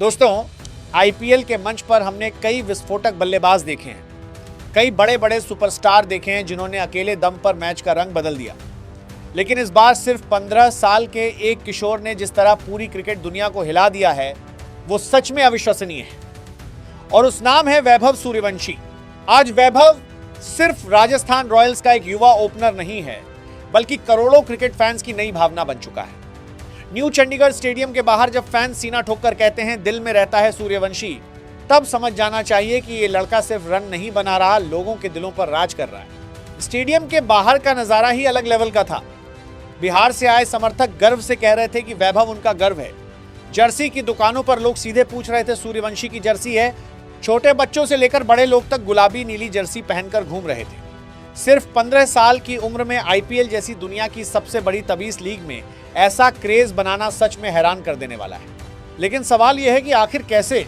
दोस्तों, आईपीएल के मंच पर हमने कई विस्फोटक बल्लेबाज देखे हैं, कई बड़े बड़े सुपरस्टार देखे हैं जिन्होंने अकेले दम पर मैच का रंग बदल दिया। लेकिन इस बार सिर्फ 15 साल के एक किशोर ने जिस तरह पूरी क्रिकेट दुनिया को हिला दिया है, वो सच में अविश्वसनीय है। और उस नाम है वैभव सूर्यवंशी। आज वैभव सिर्फ राजस्थान रॉयल्स का एक युवा ओपनर नहीं है, बल्कि करोड़ों क्रिकेट फैंस की नई भावना बन चुका है। न्यू चंडीगढ़ स्टेडियम के बाहर जब फैंस सीना ठोककर कहते हैं दिल में रहता है सूर्यवंशी, तब समझ जाना चाहिए कि ये लड़का सिर्फ रन नहीं बना रहा, लोगों के दिलों पर राज कर रहा है। स्टेडियम के बाहर का नजारा ही अलग लेवल का था। बिहार से आए समर्थक गर्व से कह रहे थे कि वैभव उनका गर्व है। जर्सी की दुकानों पर लोग सीधे पूछ रहे थे सूर्यवंशी की जर्सी है। छोटे बच्चों से लेकर बड़े लोग तक गुलाबी नीली जर्सी पहनकर घूम रहे थे। सिर्फ 15 साल की उम्र में आईपीएल जैसी दुनिया की सबसे बड़ी तबीस लीग में ऐसा क्रेज बनाना सच में हैरान कर देने वाला है। लेकिन सवाल यह है कि आखिर कैसे?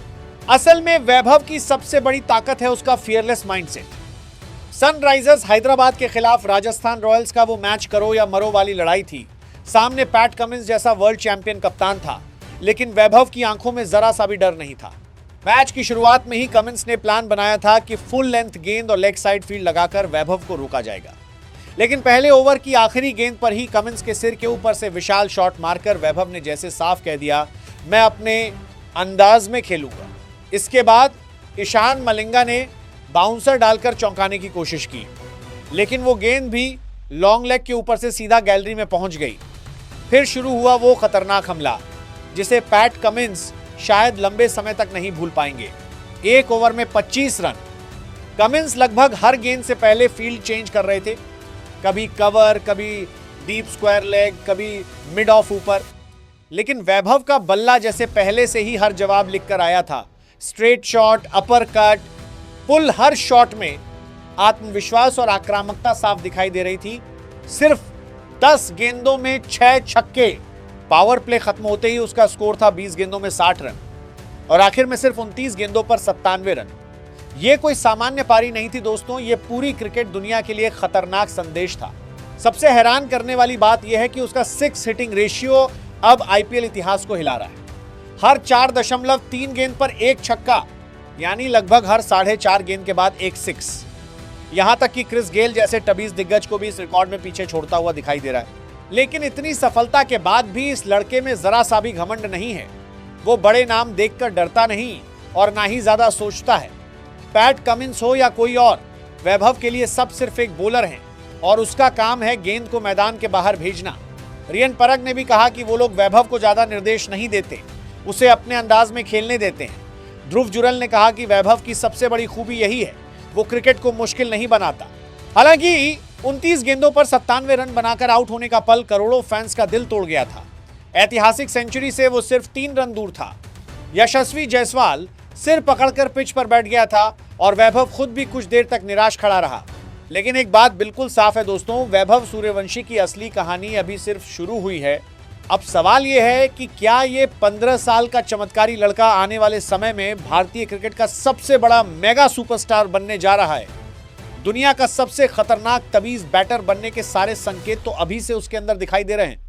असल में वैभव की सबसे बड़ी ताकत है उसका फियरलेस माइंडसेट। सनराइजर्स हैदराबाद के खिलाफ राजस्थान रॉयल्स का वो मैच करो या मरो वाली लड़ाई थी। सामने पैट कमिंस जैसा वर्ल्ड चैंपियन कप्तान था, लेकिन वैभव की आंखों में जरा सा भी डर नहीं था। मैच की शुरुआत में ही कमिंस ने प्लान बनाया था कि फुल लेंथ गेंद और लेग साइड फील्ड लगाकर वैभव को रोका जाएगा। लेकिन पहले ओवर की आखिरी गेंद पर ही कमिंस के सिर के ऊपर से विशाल शॉट मारकर वैभव ने जैसे साफ कह दिया, मैं अपने अंदाज में खेलूंगा। इसके बाद ईशान मलिंगा ने बाउंसर डालकर चौंकाने की कोशिश की, लेकिन वो गेंद भी लॉन्ग लेग के ऊपर से सीधा गैलरी में पहुंच गई। फिर शुरू हुआ वो खतरनाक हमला जिसे पैट कमिंस शायद लंबे समय तक नहीं भूल पाएंगे। एक ओवर में 25 रन। कमिंस लगभग हर गेंद से पहले फील्ड चेंज कर रहे थे, कभी कवर, कभी डीप स्क्वायर लेग, कभी मिड ऑफ ऊपर। लेकिन वैभव का बल्ला जैसे पहले से ही हर जवाब लिखकर आया था। स्ट्रेट शॉट, अपर कट, पुल, हर शॉट में आत्मविश्वास और आक्रामकता साफ दिखाई दे रही थी। सिर्फ 10 गेंदों में 6 छक्के। पावर प्ले खत्म होते ही उसका स्कोर था 20 गेंदों में 60 रन और आखिर में सिर्फ 29 गेंदों पर 97 रन। यह कोई सामान्य पारी नहीं थी दोस्तों, ये पूरी क्रिकेट दुनिया के लिए खतरनाक संदेश था। सबसे हैरान करने वाली बात यह है कि उसका 6 हिटिंग रेशियो अब आईपीएल इतिहास को हिला रहा है। हर 4.3 गेंद पर एक छक्का, यानी लगभग हर 4.5 गेंद के बाद एक 6। यहां तक कि क्रिस गेल जैसे टबीज दिग्गज को भी इस रिकॉर्ड में पीछे छोड़ता हुआ दिखाई दे रहा है। लेकिन इतनी सफलता के बाद भी इस लड़के में जरा सा भी घमंड नहीं है। वो बड़े नाम देखकर डरता नहीं और ना ही ज्यादा सोचता है। पैट कमिंस हो या कोई और, वैभव के लिए सब सिर्फ एक बॉलर हैं और उसका काम है गेंद को मैदान के बाहर भेजना। रियन परग ने भी कहा कि वो लोग वैभव को ज्यादा निर्देश नहीं देते, उसे अपने अंदाज में खेलने देते हैं। ध्रुव जुरल ने कहा कि वैभव की सबसे बड़ी खूबी यही है, वो क्रिकेट को मुश्किल नहीं बनाता। हालांकि 29 गेंदों पर 97 रन बनाकर आउट होने का पल करोड़ों फैंस का दिल तोड़ गया था। ऐतिहासिक सेंचुरी से वो सिर्फ 3 रन दूर था। यशस्वी जायसवाल सिर पकड़कर पिच पर बैठ गया था और वैभव खुद भी कुछ देर तक निराश खड़ा रहा। लेकिन एक बात बिल्कुल साफ है दोस्तों, वैभव सूर्यवंशी की असली कहानी अभी सिर्फ शुरू हुई है। अब सवाल यह है कि क्या ये 15 साल का चमत्कारी लड़का आने वाले समय में भारतीय क्रिकेट का सबसे बड़ा मेगा सुपरस्टार बनने जा रहा है? दुनिया का सबसे खतरनाक तबीज बैटर बनने के सारे संकेत तो अभी से उसके अंदर दिखाई दे रहे हैं।